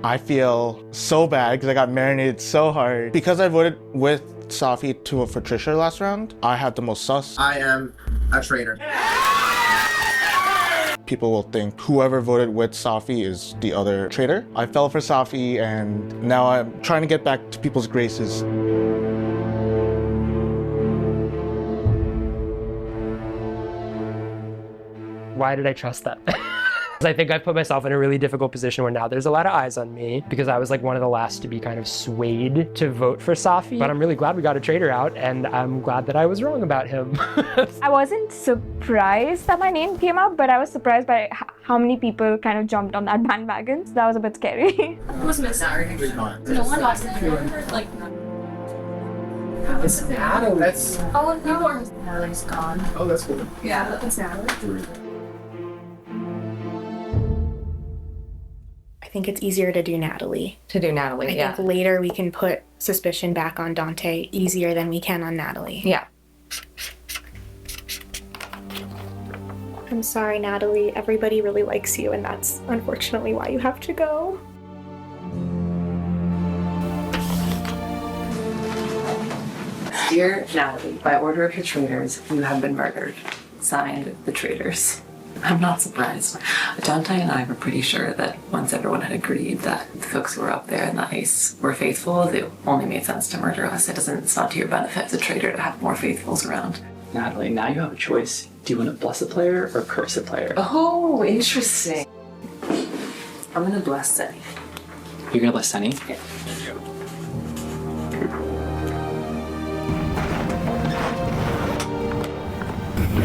I feel so bad because I got marinated so hard. Because I voted with Safi to vote for Trisha last round, I have the most sus. I am a traitor. People will think whoever voted with Safi is the other traitor. I fell for Safi and now I'm trying to get back to people's graces. Why did I trust that? I think I put myself in a really difficult position where now there's a lot of eyes on me because I was like one of the last to be kind of swayed to vote for Safi. But I'm really glad we got a traitor out and I'm glad that I was wrong about him. I wasn't surprised that my name came up, but I was surprised by how many people kind of jumped on that bandwagon. So that was a bit scary. Who's missing? No one lost it. Like, It's Natalie. That's... oh, no, Natalie's gone. Oh, that's cool. Yeah, that's Natalie. I think it's easier to do Natalie. To do Natalie, I think later we can put suspicion back on Dante easier than we can on Natalie. Yeah. I'm sorry, Natalie. Everybody really likes you, and that's unfortunately why you have to go. Dear Natalie, by order of the traitors, you have been murdered. Signed, the traitors. I'm not surprised. Dante and I were pretty sure that once everyone had agreed that the folks who were up there in the ice were faithful, it only made sense to murder us. It's not to your benefit as a traitor to have more faithfuls around. Natalie, now you have a choice. Do you want to bless a player or curse a player? Oh, interesting. I'm gonna bless Sunny. You're gonna bless Sunny? Yeah.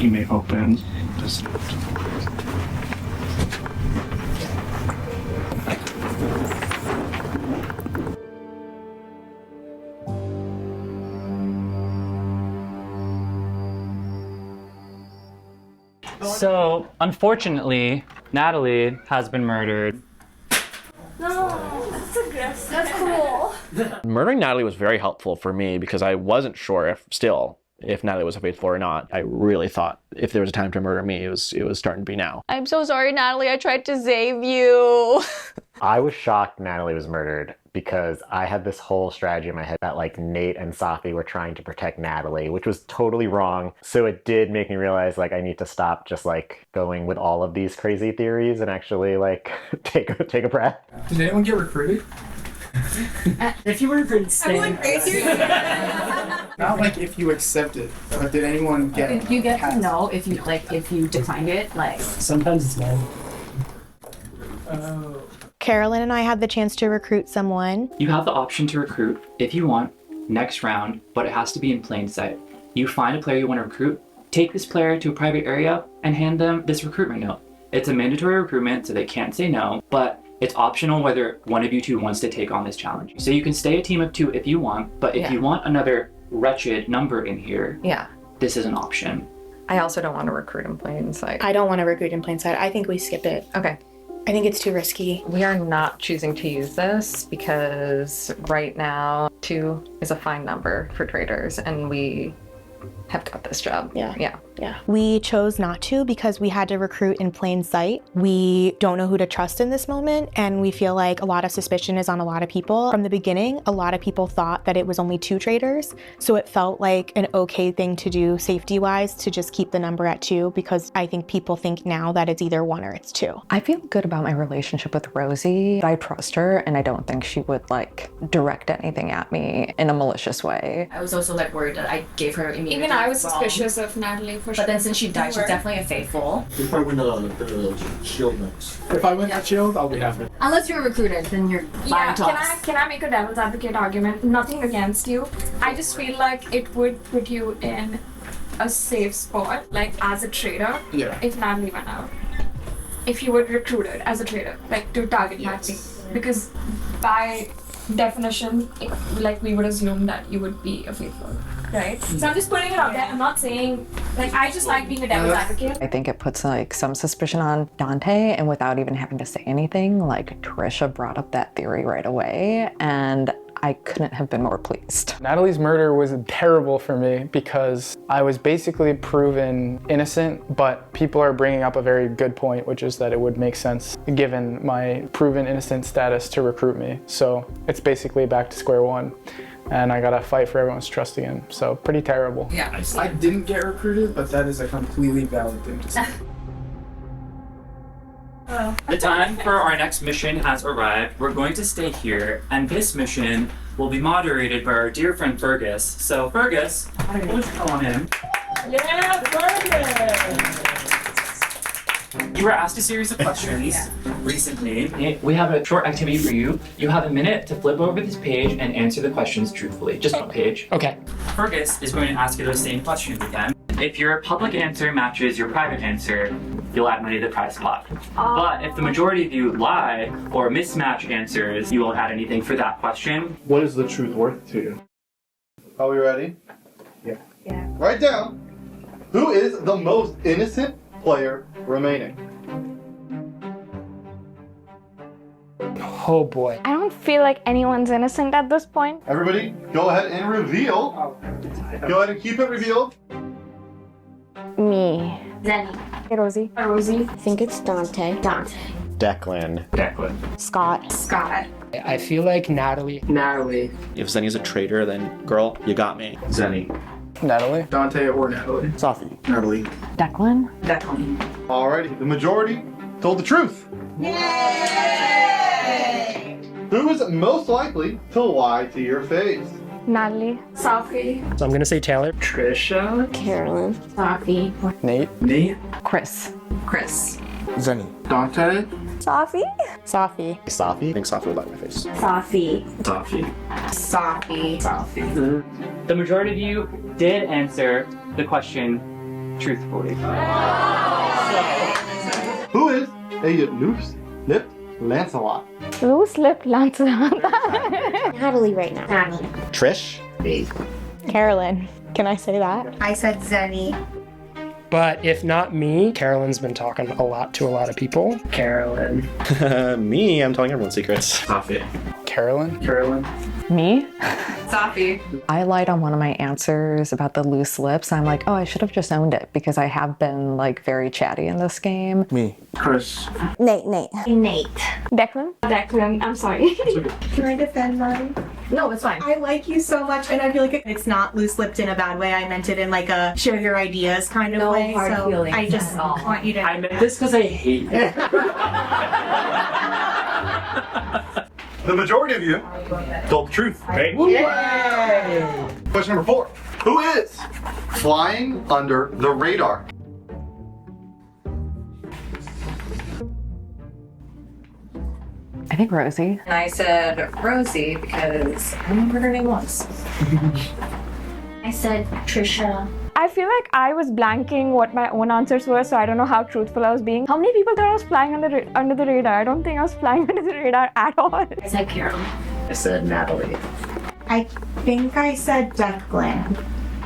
You may open this. So, unfortunately, Natalie has been murdered. No, that's aggressive. That's cruel. Murdering Natalie was very helpful for me because I wasn't sure if Natalie was faithful or not. I really thought if there was a time to murder me, it was starting to be now. I'm so sorry, Natalie. I tried to save you. I was shocked Natalie was murdered because I had this whole strategy in my head that like Nate and Safi were trying to protect Natalie, which was totally wrong. So it did make me realize like I need to stop just like going with all of these crazy theories and actually like take a breath. Did anyone get recruited? If you were recruited, stay. Not like if you accept it. Did anyone get... You get to know if you declined it, like... Sometimes it's no. Oh. Carolyn and I had the chance to recruit someone. You have the option to recruit if you want next round, but it has to be in plain sight. You find a player you want to recruit, take this player to a private area, and hand them this recruitment note. It's a mandatory recruitment, so they can't say no, but it's optional whether one of you two wants to take on this challenge. So you can stay a team of 2 if you want, but if you want another wretched number in here, this is an option. I also don't want to recruit in plain sight. I don't want to recruit in plain sight. I think we skip it. Okay. I think it's too risky. We are not choosing to use this because right now 2 is a fine number for traitors and we have got this job. Yeah. We chose not to because we had to recruit in plain sight. We don't know who to trust in this moment, and we feel like a lot of suspicion is on a lot of people. From the beginning, a lot of people thought that it was only 2 traitors, so it felt like an okay thing to do safety-wise to just keep the number at 2 because I think people think now that it's either 1 or it's 2. I feel good about my relationship with Rosie. I trust her and I don't think she would like direct anything at me in a malicious way. I was also like worried that I gave her immediately. Even I was suspicious of Natalie for sure. But then since she died, she's definitely a faithful. If I win the shield next. If I win that shield, I'll be happy. Unless you're recruited, then you're lying to us. Can I make a devil's advocate argument? Nothing against you. I just feel like it would put you in a safe spot, like as a traitor, if Natalie went out. If you were recruited as a traitor, like to target Natalie. Because by definition, like we would assume that you would be a faithful. Right? So I'm just putting it out there. I'm not saying, like, I just like being a devil's advocate. I think it puts like some suspicion on Dante, and without even having to say anything, like Trisha brought up that theory right away, and I couldn't have been more pleased. Natalie's murder was terrible for me because I was basically proven innocent, but people are bringing up a very good point, which is that it would make sense given my proven innocent status to recruit me. So it's basically back to square one. And I gotta fight for everyone's trust again. So pretty terrible. Yeah, I didn't get recruited, but that is a completely valid thing to say. The time for our next mission has arrived. We're going to stay here, and this mission will be moderated by our dear friend Fergus. So Fergus, would you come on in? Yeah, Fergus! You were asked a series of questions recently. We have a short activity for you. You have a minute to flip over this page and answer the questions truthfully. Just one page. Okay. Fergus is going to ask you those same questions again. If your public answer matches your private answer, you'll add money to the prize pot. But if the majority of you lie or mismatch answers, you won't add anything for that question. What is the truth worth to you? Are we ready? Yeah. Write down, who is the most innocent player remaining? Oh boy. I don't feel like anyone's innocent at this point. Everybody, go ahead and reveal. Go ahead and keep it revealed. Me. Zenny. Rosie. Rosie. I think it's Dante. Declan. Scott. Scott. I feel like Natalie. Natalie. If Zenny's a traitor, then girl, you got me. Zenny. Natalie. Dante or Natalie. Safi. Natalie. Declan. Alrighty, the majority told the truth. Yay! Who is most likely to lie to your face? Natalie. Safi. So I'm gonna say Taylor. Trisha. Carolyn. Safi. Nate. Nate. Chris. Zenny. Dante. Safi. Safi. Safi? I think Safi would lie to my face. Safi. Safi. The majority of you did answer the question truthfully. Who is a loose-lipped Lancelot? Loose-lipped Lancelot. Natalie right now. Natalie. Trish? Carolyn. Can I say that? I said Zenny. But if not me, Carolyn's been talking a lot to a lot of people. Carolyn. Me, I'm telling everyone secrets. Safi. Carolyn. Me? Safi. I lied on one of my answers about the loose lips. I'm like, oh, I should have just owned it because I have been like very chatty in this game. Me. Chris. Nate. Declan. I'm sorry. Can I defend mine? No, it's fine. I like you so much, and I feel like it's not loose-lipped in a bad way. I meant it in like a share your ideas kind of way. hard So feelings I just at all. want you to. I meant this because I hate you. The majority of you told the truth. Right? Question number 4. Who is flying under the radar? I think Rosie. And I said Rosie because I don't know what her name was. I said Trisha. I feel like I was blanking what my own answers were, so I don't know how truthful I was being. How many people thought I was flying under the radar? I don't think I was flying under the radar at all. I said Carol. I said Natalie. I think I said Declan.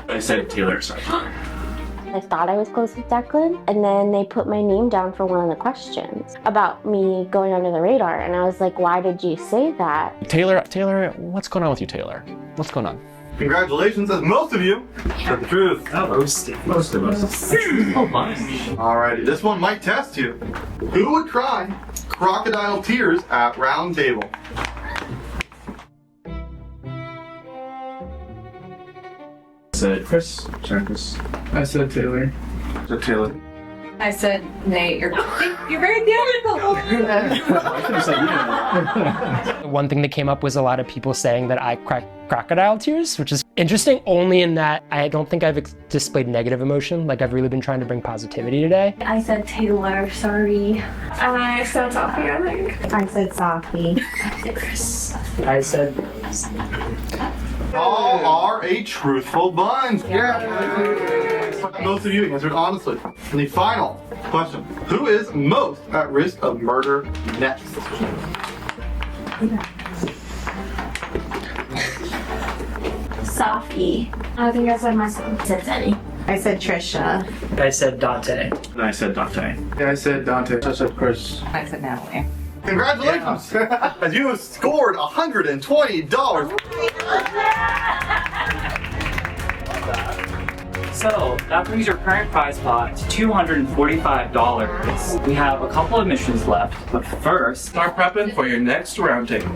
I said Taylor, sorry. I thought I was close with Declan, and then they put my name down for one of the questions about me going under the radar, and I was like, why did you say that? Taylor, what's going on with you, Taylor? What's going on? Congratulations, as most of you said the truth. Most of us. Oh my. Alrighty, this one might test you. Who would cry crocodile tears at round table? I said Chris. I said Taylor. I said Nate. You're very theatrical. One thing that came up was a lot of people saying that I cried crocodile tears, which is interesting only in that I don't think I've displayed negative emotion. Like, I've really been trying to bring positivity today. I said Taylor, sorry. And I said Safi, I think. I said Safi. Chris. I said... All are a truthful bunch. Most of you answered honestly. And the final question. Who is most at risk of murder next? Safi. I think I said myself. I said Zenny. I said Trisha. I said Dante. I said Dante. Yeah, I said Dante. I said Chris. I said Natalie. Congratulations! As you have scored $120. So that brings your current prize pot to $245. We have a couple of missions left, but first, Start prepping for your next round table.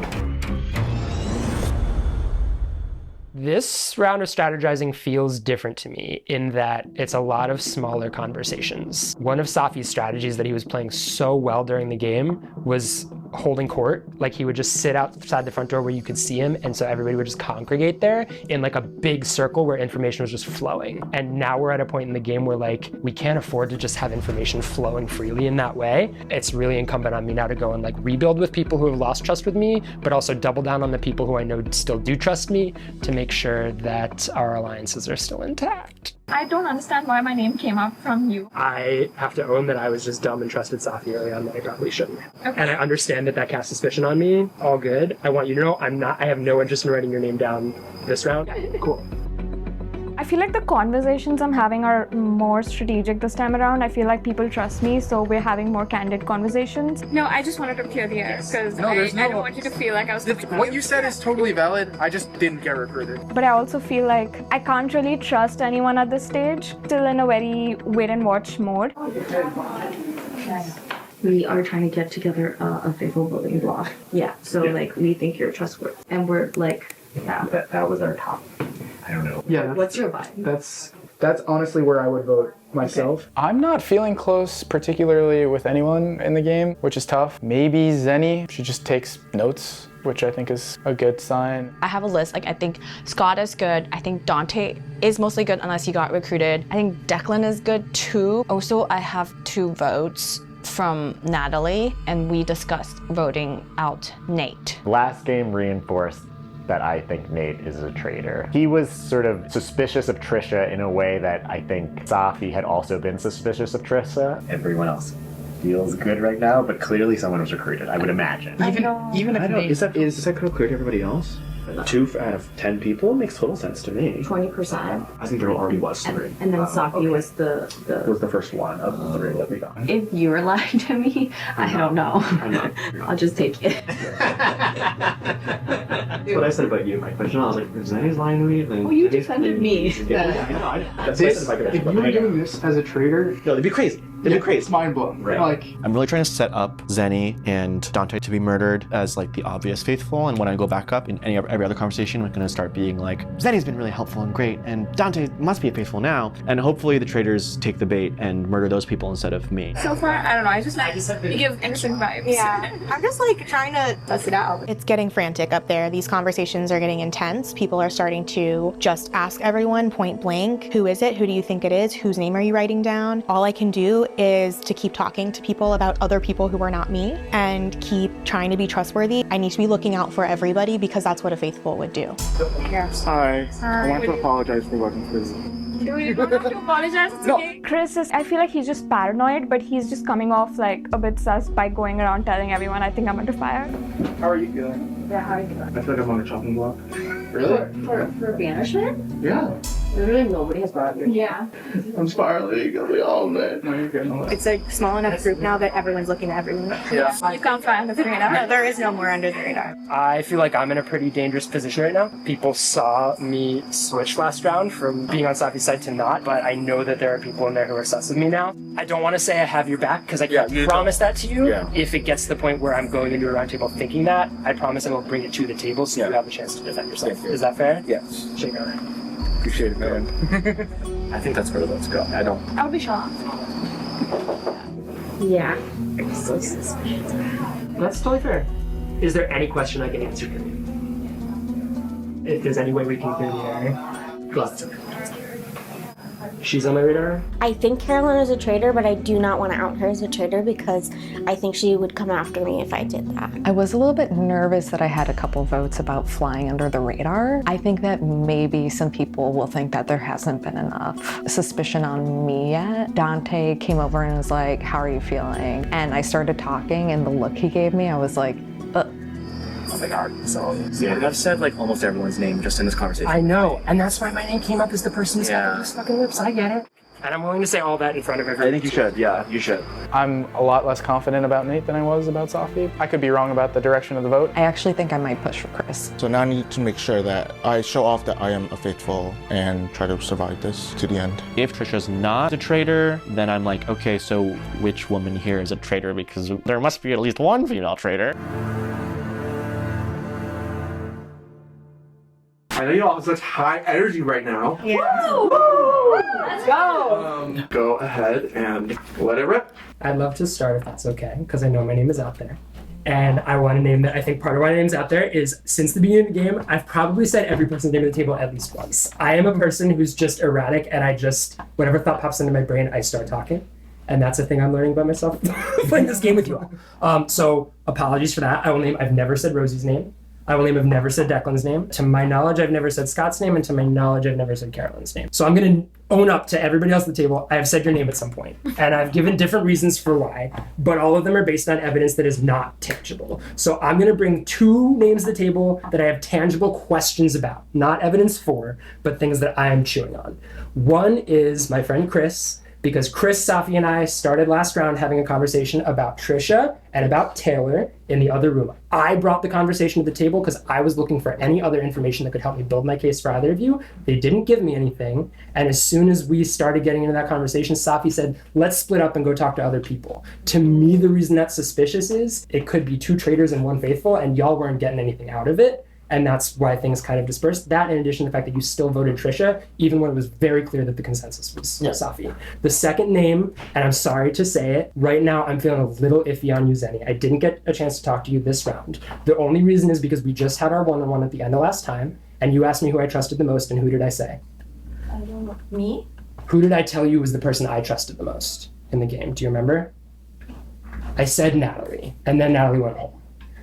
This round of strategizing feels different to me in that it's a lot of smaller conversations. One of Safi's strategies that he was playing so well during the game was holding court. Like he would just sit outside the front door where you could see him, and so everybody would just congregate there in like a big circle where information was just flowing. And now we're at a point in the game where like we can't afford to just have information flowing freely in that way. It's really incumbent on me now to go and like rebuild with people who have lost trust with me, but also double down on the people who I know still do trust me to make sure that our alliances are still intact. I don't understand why my name came up from you. I have to own that I was just dumb and trusted Safi early on that I probably shouldn't. Okay. And I understand that that casts suspicion on me. All good. I want you to know I have no interest in writing your name down this round. Cool. I feel like the conversations I'm having are more strategic this time around. I feel like people trust me, so we're having more candid conversations. No, I just wanted to clear the air because I don't want you to feel like I was... What you said is totally valid. I just didn't get recruited. But I also feel like I can't really trust anyone at this stage. Still in a very wait and watch mode. We are trying to get together a faithful voting block. Yeah, so like we think you're trustworthy. And we're like, yeah, that was our top. I don't know. Yeah. What's your vibe? That's honestly where I would vote myself. Okay. I'm not feeling close particularly with anyone in the game, which is tough. Maybe Zenny. She just takes notes, which I think is a good sign. I have a list. Like I think Scott is good. I think Dante is mostly good unless he got recruited. I think Declan is good too. Also, I have 2 votes from Natalie, and we discussed voting out Nate. Last game reinforced that I think Nate is a traitor. He was sort of suspicious of Trisha in a way that I think Safi had also been suspicious of Trisha. Everyone else feels good right now, but clearly someone was recruited, I would imagine. Even if Nate... Is that clear to everybody else? 2 out of 10 people makes total sense to me. 20%. I think there already was 3. And then Safi was the first one of the 3 that we got. If you were lying to me, I don't know. I'm not. I'll just take it. That's what I said about you. My question, I was like, if Zenny's lying to me, then... Well, you defended me. If you were doing this as a traitor... No, it'd be crazy. It'd be crazy. It's mind-blowing. Right. Like, I'm really trying to set up Zenny and Dante to be murdered as like the obvious faithful, and when I go back up in every other conversation, I'm gonna start being like, Zenny's been really helpful and great, and Dante must be a faithful now, and hopefully the traitors take the bait and murder those people instead of me. So far, I don't know, I just like you give innocent vibes. Yeah, I'm just like trying to suss it out. It's getting frantic up there. These conversations are getting intense. People are starting to just ask everyone point blank, who is it? Who do you think it is? Whose name are you writing down? All I can do is to keep talking to people about other people who are not me and keep trying to be trustworthy. I need to be looking out for everybody because that's what a faithful would do. Hi. I want to apologize for looking crazy. No, you don't have to apologize. It's okay. Chris I feel like he's just paranoid, but he's just coming off like a bit sus by going around telling everyone I think I'm under fire. How are you feeling? Yeah, how are you feeling? I feel like I'm on a chopping block. Really? For banishment? Yeah. Literally nobody has brought you. Yeah. I'm spiraling. I'll be all day. No, you're good. It's a small enough group now that everyone's looking at everyone. Yeah. You can't fly under the radar. No, there is no more under the radar. I feel like I'm in a pretty dangerous position right now. People saw me switch last round from being on Safi's side to not, but I know that there are people in there who are sus with me now. I don't want to say I have your back because I can't promise that to you. Yeah. If it gets to the point where I'm going into a round table thinking that, I promise I will bring it to the table so you have a chance to defend yourself. Is that fair? Yes. Shake on it. Appreciate it, man. I think that's where let's go. I'll be shocked. Yeah. I'm so suspicious. That's totally fair. Is there any question I can answer for you? If there's any way we can clear the air, glad to. She's on my radar? I think Carolyn is a traitor, but I do not want to out her as a traitor because I think she would come after me if I did that. I was a little bit nervous that I had a couple votes about flying under the radar. I think that maybe some people will think that there hasn't been enough suspicion on me yet. Dante came over and was like, how are you feeling? And I started talking, and the look he gave me, I was like, Oh my god. So, yeah, I've said like almost everyone's name just in this conversation. I know, and that's why my name came up as the person who's got those fucking lips. I get it. And I'm willing to say all that in front of everyone. I think you should. Yeah, you should. I'm a lot less confident about Nate than I was about Safi. I could be wrong about the direction of the vote. I actually think I might push for Chris. So now I need to make sure that I show off that I am a faithful and try to survive this to the end. If Trisha's not a traitor, then I'm like, okay, so which woman here is a traitor? Because there must be at least one female traitor. I know you all have such high energy right now. Yeah. Woo! Let's go. Go ahead and let it rip. I'd love to start if that's okay, because I know my name is out there. And I want to name that. I think part of why my name's out there is since the beginning of the game, I've probably said every person's name at the table at least once. I am a person who's just erratic, and I just, whatever thought pops into my brain, I start talking. And that's a thing I'm learning about myself playing this game with you all. So apologies for that. I've never said Rosie's name. I will name, I've never said Declan's name. To my knowledge, I've never said Scott's name, and to my knowledge, I've never said Carolyn's name. So I'm gonna own up to everybody else at the table. I have said your name at some point, and I've given different reasons for why, but all of them are based on evidence that is not tangible. So I'm gonna bring 2 names to the table that I have tangible questions about, not evidence for, but things that I am chewing on. One is my friend Chris, because Chris, Safi, and I started last round having a conversation about Trisha and about Taylor in the other room. I brought the conversation to the table because I was looking for any other information that could help me build my case for either of you. They didn't give me anything. And as soon as we started getting into that conversation, Safi said, let's split up and go talk to other people. To me, the reason that's suspicious is it could be 2 traitors and 1 faithful, and y'all weren't getting anything out of it. And that's why things kind of dispersed. That, in addition to the fact that you still voted Trisha, even when it was very clear that the consensus was Safi. The second name, and I'm sorry to say it, right now I'm feeling a little iffy on you, Zenny. I didn't get a chance to talk to you this round. The only reason is because we just had our one-on-one at the end of last time, and you asked me who I trusted the most, and who did I say? I don't know. Me? Who did I tell you was the person I trusted the most in the game? Do you remember? I said Natalie, and then Natalie went home.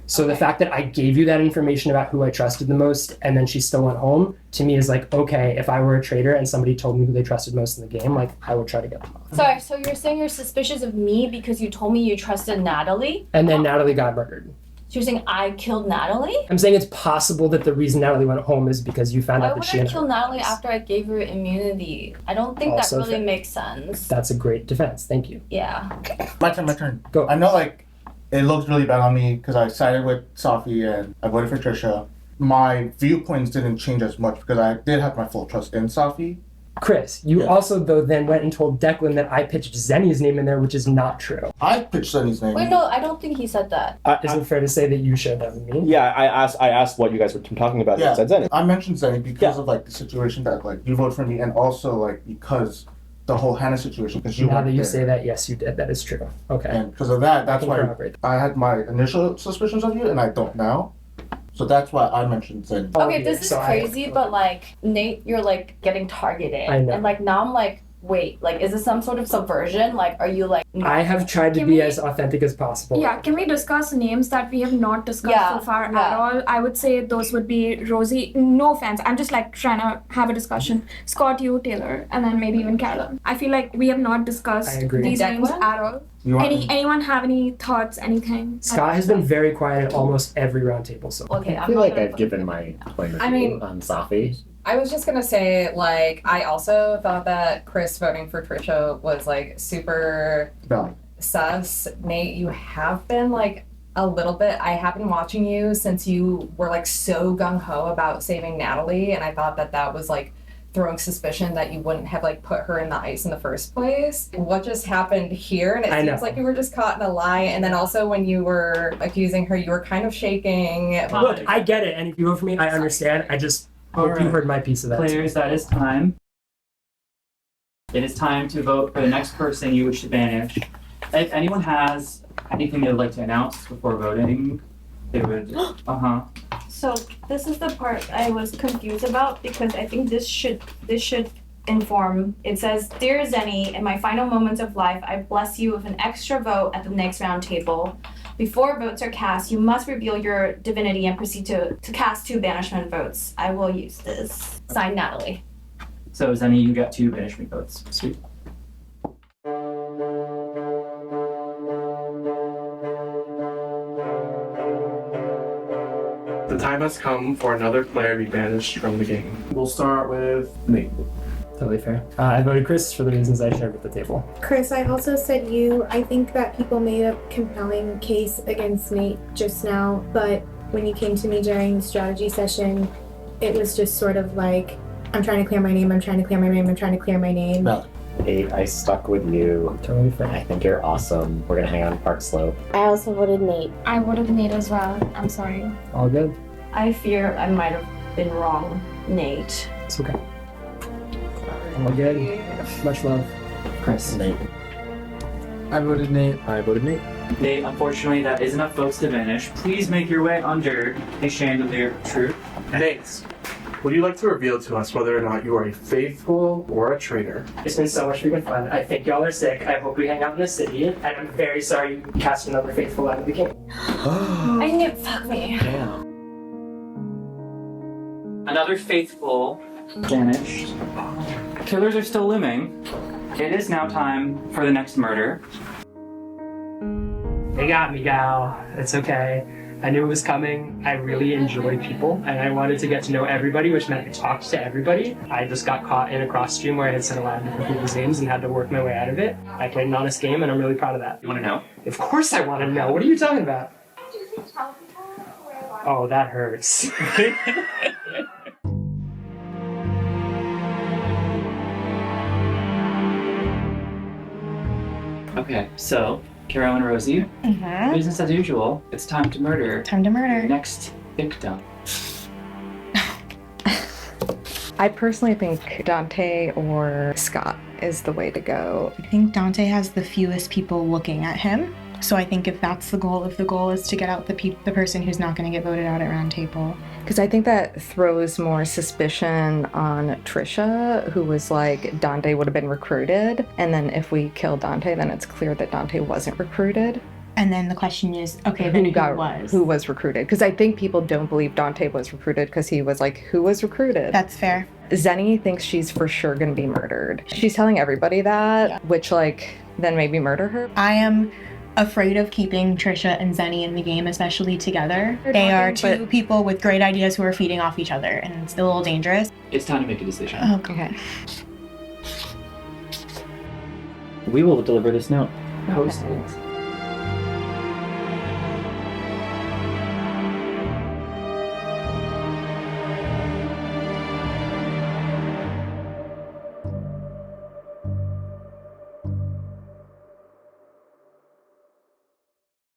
So the fact that I gave you that information about who I trusted the most and then she still went home, to me is like, okay, if I were a traitor and somebody told me who they trusted most in the game, like I would try to get them off. Sorry, so you're saying you're suspicious of me because you told me you trusted Natalie? And then Natalie got murdered. So you're saying I killed Natalie? I'm saying it's possible that the reason Natalie went home is because you found out that she Why would I kill Natalie after I gave her immunity? I don't think Also that really fair. makes sense. That's a great defense. Thank you. Yeah. My turn. Go. I know, like, it looks really bad on me because I sided with Safi and I voted for Trisha. My viewpoints didn't change as much because I did have my full trust in Safi. Chris, you also though then went and told Declan that I pitched Zenny's name in there, which is not true. I pitched Zenny's name. Wait, no, I don't think he said that. Is it fair to say that you shared that with me? Yeah, I asked what you guys were talking about. Yeah, And said Zenny. I mentioned Zenny because of like the situation that like you voted for me, and also like because the whole Hannah situation. Because you Now weren't that you there. say that, yes, you did. That is true. Okay. And because of that, that's I can why corroborate. I had my initial suspicions of you, and I don't now. So that's why I mentioned Zenny. Okay, this is crazy, but like, Nate, you're like getting targeted. I know. And like, now I'm like, wait, like, is this some sort of subversion? Like, are you like. I have tried to Can be we- as authentic as possible. Yeah, can we discuss names that we have not discussed so far at all? I would say those would be Rosie. No offense, I'm just like trying to have a discussion. Scott, you, Taylor, and then maybe even Carolyn. I feel like we have not discussed I agree. these names Declan? at all. You want- Anyone have any thoughts, anything? Scott has been very quiet at almost every round table so far. Okay, I feel like I've given my point of I view mean- on Safi. I was just gonna say, like, I also thought that Chris voting for Trisha was like super sus. Nate, you have been like a little bit. I have been watching you since you were like so gung ho about saving Natalie, and I thought that that was like throwing suspicion that you wouldn't have like put her in the ice in the first place. What just happened here? And it I seems know. like you were just caught in a lie. And then also when you were accusing her, you were kind of shaking. Look, I get it, and if you vote for me, I understand. I just hope you Alright. heard my piece of that. Players, that is time. It is time to vote for the next person you wish to banish. If anyone has anything they'd like to announce before voting, they would. So this is the part I was confused about because I think this should inform. It says, "Dear Zenny, in my final moments of life, I bless you with an extra vote at the next round table. Before votes are cast, you must reveal your divinity and proceed to cast 2 banishment votes. I will use this. Signed, Natalie." So Zenny, you got 2 banishment votes. Sweet. The time has come for another player to be banished from the game. We'll start with Nate. Totally fair. I voted Chris for the reasons I shared with the table. Chris, I also said you. I think that people made a compelling case against Nate just now, but when you came to me during the strategy session, it was just sort of like, I'm trying to clear my name, I'm trying to clear my name, I'm trying to clear my name. No. Nate, I stuck with you. Totally fair. I think you're awesome. We're gonna hang out in Park Slope. I also voted Nate. I voted Nate as well. I'm sorry. All good. I fear I might have been wrong, Nate. It's okay. All good. Much love. Chris. Nate. I voted Nate. I voted Nate. Nate, unfortunately, that is enough votes to vanish. Please make your way under a chandelier of truth. Nate, would you like to reveal to us whether or not you are a faithful or a traitor? It's been so much freaking fun. I think y'all are sick. I hope we hang out in the city. And I'm very sorry you cast another faithful out of the game. I knew. Fuck me. Damn. Another faithful vanished. Killers are still looming. It is now time for the next murder. They got me, gal. It's okay. I knew it was coming. I really enjoy people, and I wanted to get to know everybody, which meant I talked to everybody. I just got caught in a cross stream where I had said a lot of different people's names and had to work my way out of it. I played an honest game, and I'm really proud of that. You want to know? Of course I want to know. What are you talking about? Oh, that hurts. Okay, so, Carol and Rosie, business as usual. It's time to murder. Time to murder. Your next victim. I personally think Dante or Scott is the way to go. I think Dante has the fewest people looking at him. So I think if that's the goal, if the goal is to get out the person who's not going to get voted out at round table. Because I think that throws more suspicion on Trisha, who was like, Dante would have been recruited. And then if we kill Dante, then it's clear that Dante wasn't recruited. And then the question is, okay, then who was recruited? Because I think people don't believe Dante was recruited because he was like, who was recruited? That's fair. Zenny thinks she's for sure going to be murdered. She's telling everybody that, which like, then maybe murder her. I am afraid of keeping Trisha and Zenny in the game, especially together. They are two people with great ideas who are feeding off each other, and it's a little dangerous. It's time to make a decision. Okay. We will deliver this note. Post it.